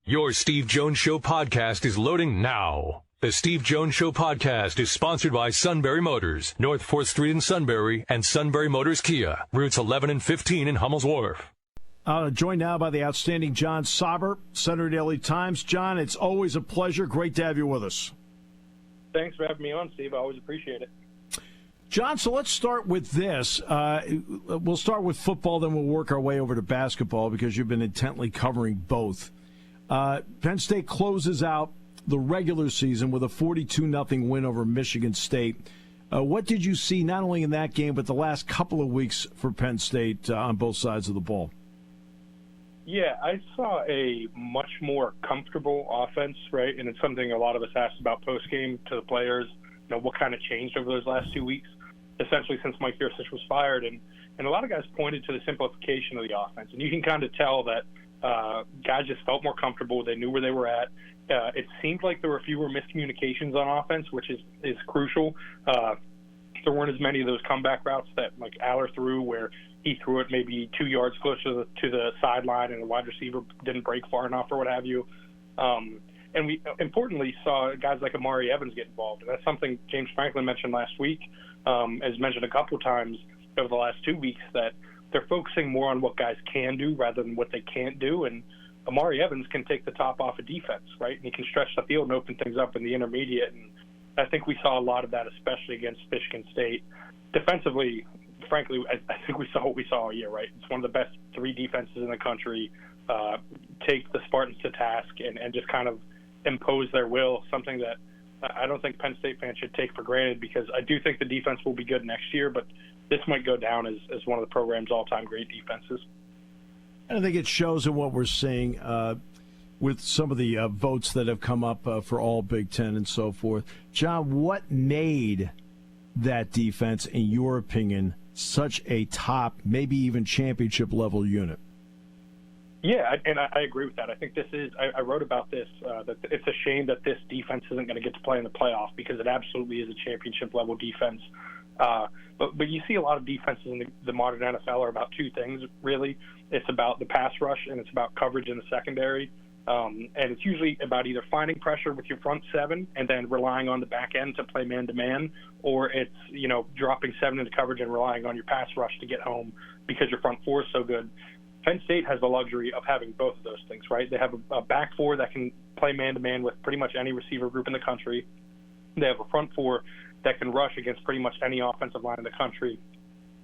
Your Steve Jones Show podcast is loading now. The Steve Jones Show podcast is sponsored by Sunbury Motors, North 4th Street in Sunbury, and Sunbury Motors Kia, routes 11 and 15 in Hummel's Wharf. Joined now by the outstanding Jon Sauber, Sunbury Daily Times. John, it's always a pleasure. Great to have you with us. Thanks for having me on, Steve. I always appreciate it. John, so let's start with this. We'll start with football, then we'll work our way over to basketball because you've been intently covering both. Penn State closes out the regular season with a 42-0 win over Michigan State. What did you see not only in that game but the last couple of weeks for Penn State on both sides of the ball? Yeah, I saw a much more comfortable offense, right? And it's something a lot of us asked about post-game to the players, what kind of changed over those last 2 weeks, essentially since Mike Yurcich was fired. And a lot of guys pointed to the simplification of the offense. And you can kind of tell that guys just felt more comfortable. They knew where they were at. It seemed like there were fewer miscommunications on offense, which is crucial. There weren't as many of those comeback routes that like Allar threw where he threw it maybe 2 yards closer to the sideline and the wide receiver didn't break far enough or what have you. And we importantly saw guys like Amari Evans get involved. And that's something James Franklin mentioned last week, as mentioned a couple times over the last 2 weeks, that they're focusing more on what guys can do rather than what they can't do. And Amari Evans can take the top off of defense, right? And he can stretch the field and open things up in the intermediate. And I think we saw a lot of that, especially against Michigan State. Defensively, frankly, I think we saw what we saw all year, right? It's one of the best three defenses in the country. Take the Spartans to task and just kind of impose their will, something that I don't think Penn State fans should take for granted, because I do think the defense will be good next year, but this might go down as one of the program's all-time great defenses. I think it shows in what we're seeing with some of the votes that have come up for all Big Ten and so forth. John, what made that defense, in your opinion, such a top, maybe even championship-level unit? Yeah, and I agree with that. I think this is – I wrote about this, that it's a shame that this defense isn't going to get to play in the playoff, because it absolutely is a championship-level defense. But you see a lot of defenses in the modern NFL are about two things, really. It's about the pass rush, and it's about coverage in the secondary. And it's usually about either finding pressure with your front seven and then relying on the back end to play man-to-man, or it's, dropping seven into coverage and relying on your pass rush to get home because your front four is so good. Penn State has the luxury of having both of those things, right? They have a back four that can play man-to-man with pretty much any receiver group in the country. They have a front four that can rush against pretty much any offensive line in the country,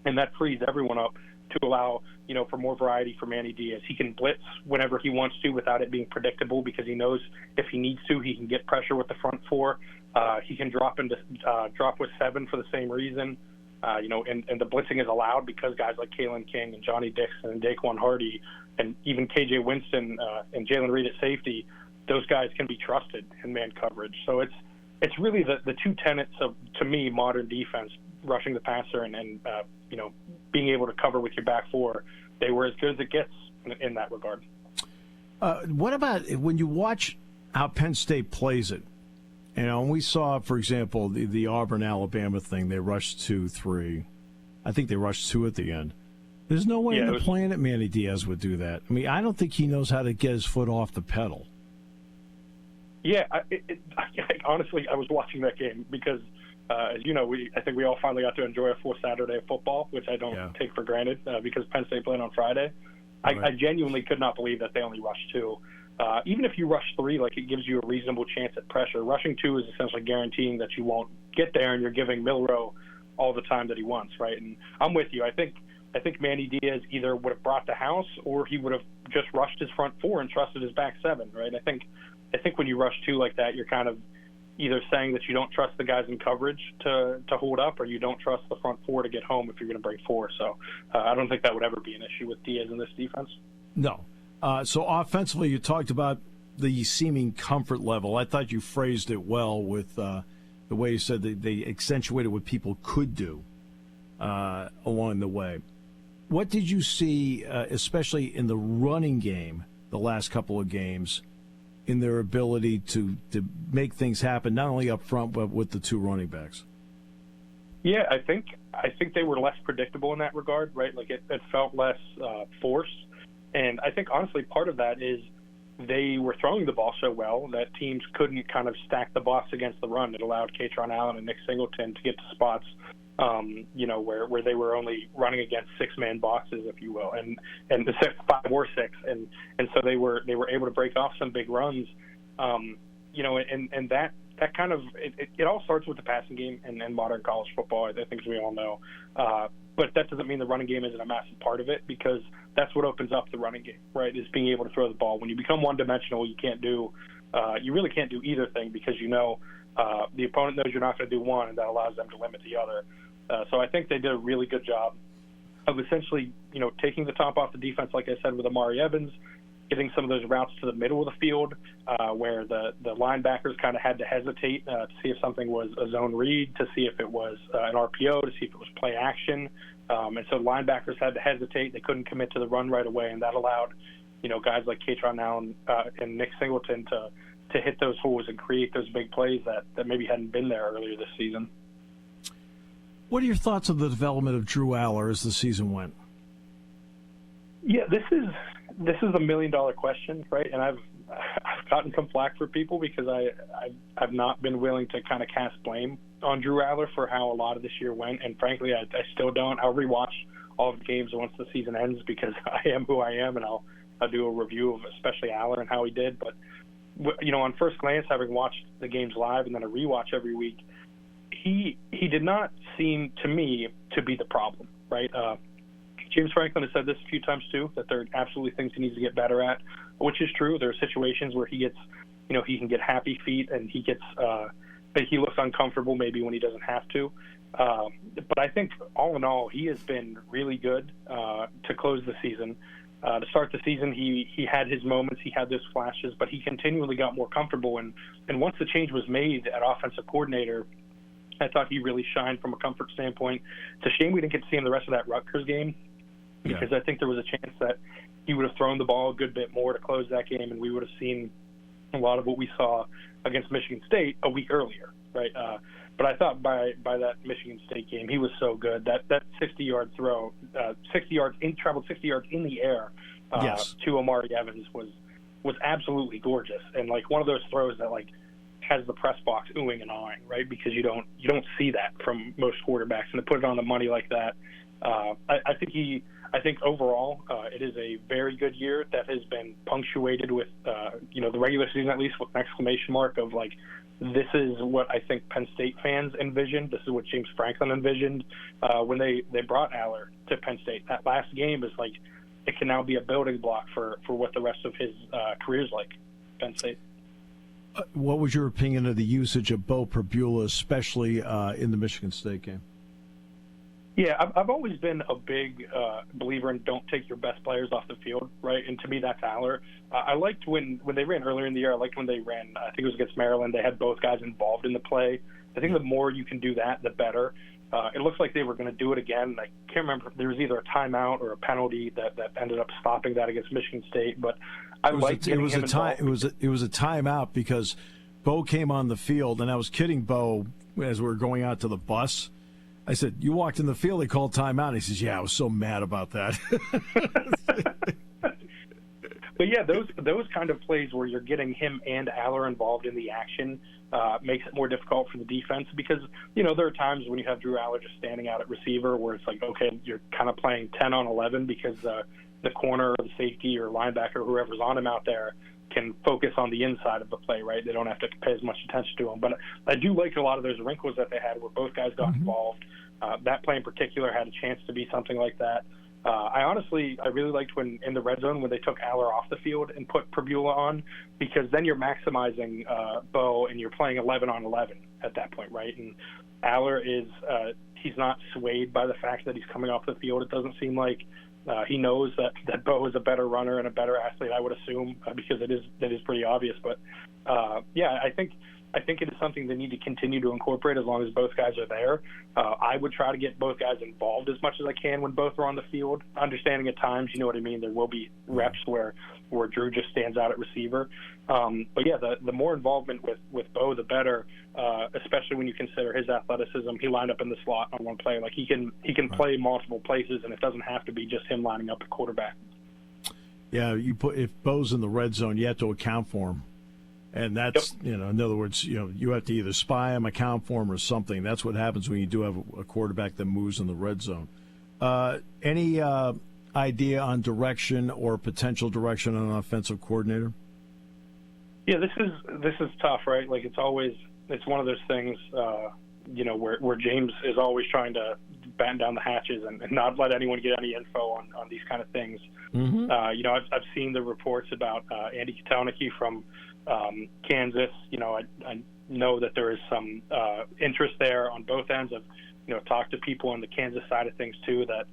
and that frees everyone up to allow, for more variety for Manny Diaz. He can blitz whenever he wants to without it being predictable, because he knows if he needs to, he can get pressure with the front four. He can drop with seven for the same reason. And the blitzing is allowed because guys like Kalen King and Johnny Dixon and Daquan Hardy and even KJ Winston and Jalen Reed at safety, those guys can be trusted in man coverage. So it's really the two tenets of, to me, modern defense: rushing the passer and being able to cover with your back four. They were as good as it gets in that regard. What about when you watch how Penn State plays it? And we saw, for example, the Auburn-Alabama thing. They rushed 2-3. I think they rushed 2 at the end. There's no way in the planet Manny Diaz would do that. I mean, I don't think he knows how to get his foot off the pedal. Yeah, honestly, I was watching that game because, as you know, I think we all finally got to enjoy a full Saturday of football, which I don't take for granted because Penn State played on Friday. Right. I genuinely could not believe that they only rushed 2. Even if you rush 3, it gives you a reasonable chance at pressure. Rushing 2 is essentially guaranteeing that you won't get there, and you're giving Milroe all the time that he wants, right? And I'm with you. I think Manny Diaz either would have brought the house, or he would have just rushed his front 4 and trusted his back 7, right? I think when you rush 2 like that, you're kind of either saying that you don't trust the guys in coverage to hold up, or you don't trust the front 4 to get home if you're going to bring 4. So I don't think that would ever be an issue with Diaz in this defense. No. So offensively, you talked about the seeming comfort level. I thought you phrased it well with the way you said that they accentuated what people could do along the way. What did you see, especially in the running game, the last couple of games, in their ability to make things happen, not only up front, but with the 2 running backs? Yeah, I think they were less predictable in that regard, right? It felt less forced. And I think, honestly, part of that is they were throwing the ball so well that teams couldn't kind of stack the box against the run. It allowed Katron Allen and Nick Singleton to get to spots, where they were only running against six-man boxes, if you will, and the 5 or 6, and so they were able to break off some big runs, and that kind of it all starts with the passing game and modern college football, I think, as we all know. But that doesn't mean the running game isn't a massive part of it, because that's what opens up the running game, right? Is being able to throw the ball. When you become one-dimensional, you really can't do either thing, because the opponent knows you're not going to do one, and that allows them to limit the other. So I think they did a really good job of essentially, taking the top off the defense, like I said, with Amari Evans, getting some of those routes to the middle of the field, where the linebackers kind of had to hesitate to see if something was a zone read, to see if it was an RPO, to see if it was play action. And so linebackers had to hesitate. They couldn't commit to the run right away, and that allowed, guys like Katron Allen and Nick Singleton to hit those holes and create those big plays that maybe hadn't been there earlier this season. What are your thoughts on the development of Drew Allar as the season went? Yeah, this is a $1 million question, right? And I've gotten some flack for people because I've not been willing to kind of cast blame on Drew Allar for how a lot of this year went, and frankly, I still don't. I'll rewatch all of the games once the season ends, because I am who I am, and I'll do a review of especially Allar and how he did. But on first glance, having watched the games live and then a rewatch every week, he did not seem to me to be the problem, right? James Franklin has said this a few times too, that there are absolutely things he needs to get better at, which is true. There are situations where he gets, he can get happy feet, and he looks uncomfortable maybe when he doesn't have to. But I think all in all, he has been really good to close the season. To start the season, he had his moments, he had those flashes, but he continually got more comfortable. And once the change was made at offensive coordinator, I thought he really shined from a comfort standpoint. It's a shame we didn't get to see him the rest of that Rutgers game, because I think there was a chance that he would have thrown the ball a good bit more to close that game, and we would have seen a lot of what we saw against Michigan State a week earlier, right? But I thought by that Michigan State game, he was so good. That 60-yard throw, traveled 60 yards in the air to Amari Evans was absolutely gorgeous, and like one of those throws that like has the press box oohing and awing, right? Because you don't see that from most quarterbacks, and to put it on the money like that, I think overall it is a very good year that has been punctuated with the regular season, at least, with an exclamation mark of like, this is what I think Penn State fans envisioned. This is what James Franklin envisioned when they brought Allar to Penn State. That last game is like, it can now be a building block for what the rest of his career is like, Penn State. What was your opinion of the usage of Bo Perbula, especially in the Michigan State game? Yeah, I've always been a big believer in don't take your best players off the field, right? And to me, that's Allar. I liked when they ran earlier in the year. I liked when they ran, I think it was against Maryland, they had both guys involved in the play. I think the more you can do that, the better. It looks like they were going to do it again. I can't remember if there was either a timeout or a penalty that ended up stopping that against Michigan State. But I liked getting him involved. It was a timeout because Bo came on the field, and I was kidding Bo as we were going out to the bus. I said, "You walked in the field, they called timeout." He says, "Yeah, I was so mad about that." But yeah, those kind of plays where you're getting him and Allar involved in the action makes it more difficult for the defense, because there are times when you have Drew Allar just standing out at receiver where it's like, okay, you're kind of playing 10 on 11 because the corner or the safety or linebacker or whoever's on him out there can focus on the inside of the play, right? They don't have to pay as much attention to him. But I do like a lot of those wrinkles that they had where both guys got involved. That play in particular had a chance to be something like that. I really liked when in the red zone when they took Allar off the field and put Perbula on, because then you're maximizing Bo and you're playing 11 on 11 at that point, right? And Allar is he's not swayed by the fact that he's coming off the field. It doesn't seem like he knows that Bo is a better runner and a better athlete, I would assume, because that is pretty obvious. But I think it is something they need to continue to incorporate as long as both guys are there. I would try to get both guys involved as much as I can when both are on the field, understanding at times, you know what I mean, there will be reps where Drew just stands out at receiver. But yeah, the more involvement with Bo, the better, especially when you consider his athleticism. He lined up in the slot on one play. Like he can play multiple places, and it doesn't have to be just him lining up at quarterback. Yeah, if Bo's in the red zone, you have to account for him. And that's, in other words, you have to either spy him, account for him, or something. That's what happens when you do have a quarterback that moves in the red zone. Any idea on direction or potential direction on an offensive coordinator? Yeah, this is tough, right? Like it's one of those things, where James is always trying to batten down the hatches and not let anyone get any info on these kind of things. Mm-hmm. I've seen the reports about Andy Kotelnicki from Kansas. I know that there is some interest there on both ends. I've talked to people on the Kansas side of things too that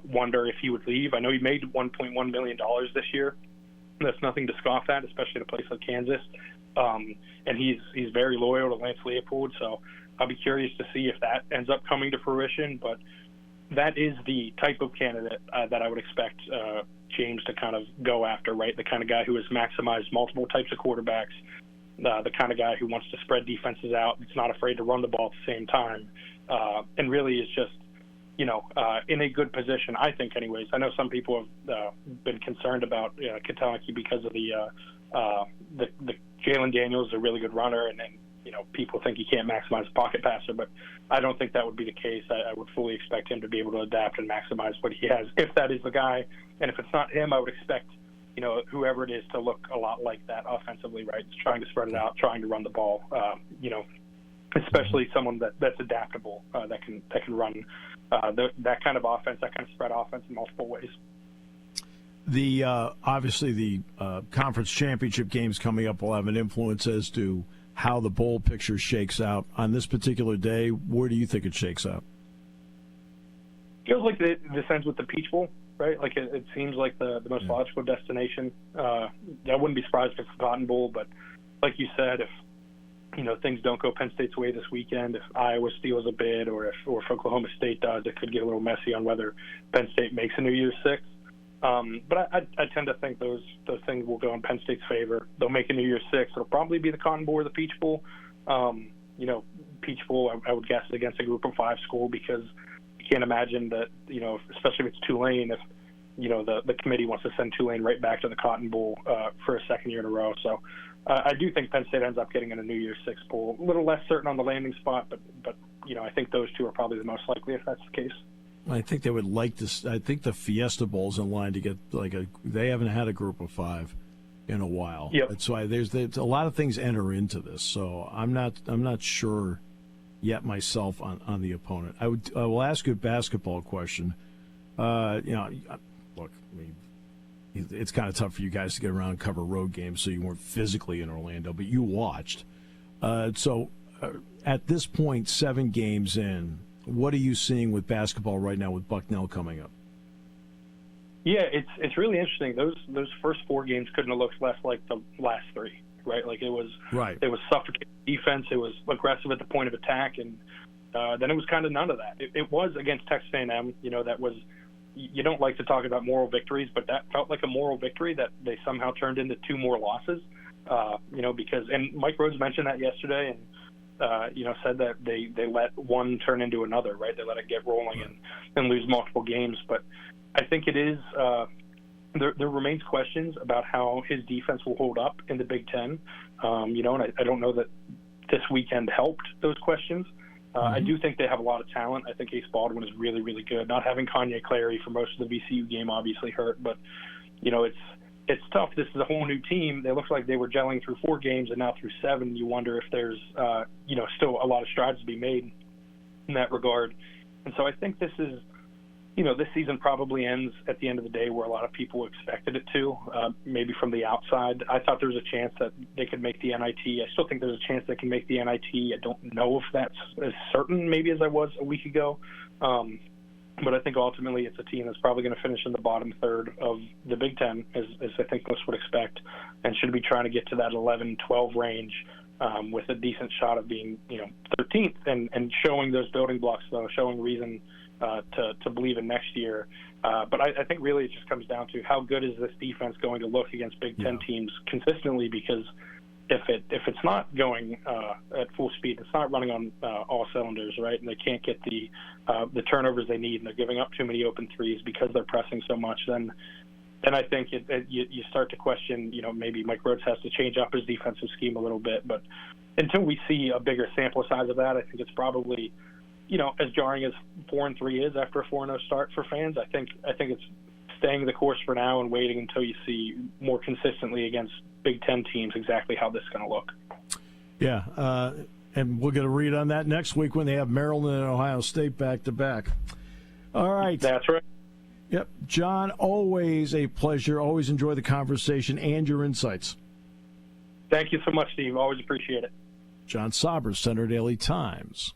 wonder if he would leave. I know he made $1.1 million this year. That's nothing to scoff at, especially in a place like Kansas. And he's very loyal to Lance Leopold, so I'll be curious to see if that ends up coming to fruition. But that is the type of candidate that I would expect James to kind of go after, right? The kind of guy who has maximized multiple types of quarterbacks, the kind of guy who wants to spread defenses out, that's not afraid to run the ball at the same time, and really is just, in a good position, I think anyways. I know some people have been concerned about Kotelnicki because of the Jalen Daniels is a really good runner, and people think he can't maximize a pocket passer, but I don't think that would be the case. I would fully expect him to be able to adapt and maximize what he has, if that is the guy. And if it's not him, I would expect, whoever it is to look a lot like that offensively, right? It's trying to spread it out, trying to run the ball, especially someone that's adaptable, that can run that kind of offense, that kind of spread offense in multiple ways. The obviously the conference championship games coming up will have an influence as to how the bowl picture shakes out. On this particular day, where do you think it shakes out? Feels like this ends with the Peach Bowl, right? Like it seems like the most logical destination. I wouldn't be surprised if it's the Cotton Bowl, but like you said, if things don't go Penn State's way this weekend, if Iowa steals a bid, or if Oklahoma State does, it could get a little messy on whether Penn State makes a New Year's Six. But I tend to think those things will go in Penn State's favor. They'll make a New Year's Six. It'll probably be the Cotton Bowl or the Peach Bowl. Peach Bowl, I would guess, is against a Group of 5 school, because you can't imagine that, especially if it's Tulane, if the committee wants to send Tulane right back to the Cotton Bowl for a second year in a row. So I do think Penn State ends up getting in a New Year's Six bowl. A little less certain on the landing spot, but I think those two are probably the most likely if that's the case. I think they would like this. I think the Fiesta Bowl's in line to get they haven't had a Group of 5 in a while. Yep. That's why there's a lot of things enter into this. So I'm not sure yet myself on the opponent. I will ask you a basketball question. Look, it's kind of tough for you guys to get around and cover road games, so you weren't physically in Orlando, but you watched. So at this point, 7 games in, what are you seeing with basketball right now with Bucknell coming up? Yeah, it's really interesting. Those first 4 games couldn't have looked less like the last 3, right? Like it was suffocating defense. It was aggressive at the point of attack, and then it was kind of none of that. It was against Texas A&M. That was. You don't like to talk about moral victories, but that felt like a moral victory that they somehow turned into 2 more losses. And Mike Rhodes mentioned that yesterday, and said that they let one turn into another, right? They let it get rolling and lose multiple games. But I think it is there remains questions about how his defense will hold up in the Big Ten. And I don't know that this weekend helped those questions. I do think they have a lot of talent. I think Ace Baldwin is really, really good. Not having Kanye Clary for most of the VCU game obviously hurt, but it's tough. This is a whole new team. They look like they were gelling through 4 games and now through 7. You wonder if there's still a lot of strides to be made in that regard. And so I think this is this season probably ends at the end of the day where a lot of people expected it to, maybe from the outside. I thought there was a chance that they could make the NIT. I still think there's a chance they can make the NIT. I don't know if that's as certain maybe as I was a week ago. But I think ultimately it's a team that's probably going to finish in the bottom third of the Big Ten, as I think most would expect, and should be trying to get to that 11-12 range with a decent shot of being 13th and showing those building blocks, though, showing reason to believe in next year. But I think really it just comes down to how good is this defense going to look against Big Ten teams consistently, because if it's not going at full speed, it's not running on all cylinders, right, and they can't get the turnovers they need, and they're giving up too many open threes because they're pressing so much, then then I think you start to question, maybe Mike Rhodes has to change up his defensive scheme a little bit. But until we see a bigger sample size of that, I think it's probably, as jarring as 4-3 is after a 4-0 start for fans. I think it's staying the course for now and waiting until you see more consistently against Big Ten teams exactly how this is going to look. Yeah, and we'll get a read on that next week when they have Maryland and Ohio State back-to-back. All right. That's right. Yep. John, always a pleasure. Always enjoy the conversation and your insights. Thank you so much, Steve. Always appreciate it. Jon Sauber, Center Daily Times.